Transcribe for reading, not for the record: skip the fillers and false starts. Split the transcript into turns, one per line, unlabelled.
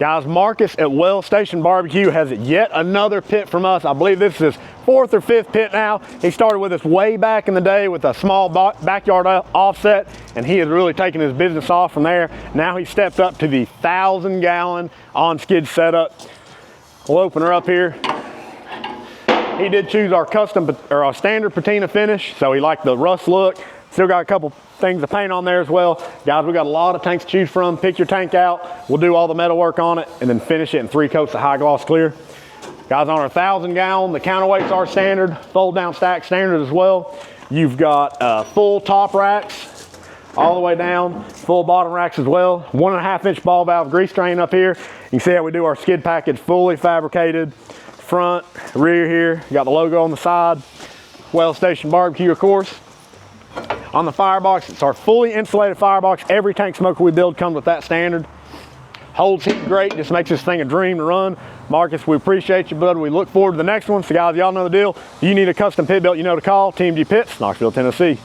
Guys, Marcus at Station BBQ has yet another pit from us. I believe this is his 4th or 5th pit now. He started with us way back in the day with a small backyard offset, and he has really taken his business off from there. Now he stepped up to the 1,000-gallon on-skid setup. We'll open her up here. He did choose our custom or our standard patina finish, so he liked the rust look. Still got a couple things to paint on there as well. Guys, we got a lot of tanks to choose from. Pick your tank out. We'll do all the metal work on it and then finish it in 3 coats of high gloss clear. Guys, on our 1,000-gallon, the counterweights are standard, fold down stack standard as well. You've got full top racks all the way down, full bottom racks as well. 1.5-inch ball valve grease train up here. You can see how we do our skid package, fully fabricated. Front, rear here, you got the logo on the side. Station BBQ, of course. On the firebox, it's our fully insulated firebox. Every tank smoker we build comes with that standard. Holds heat great, just makes this thing a dream to run. Marcus, we appreciate you, bud. We look forward to the next one. So guys, y'all know the deal. If you need a custom pit built, you know to call. TMG Pits, Knoxville, Tennessee.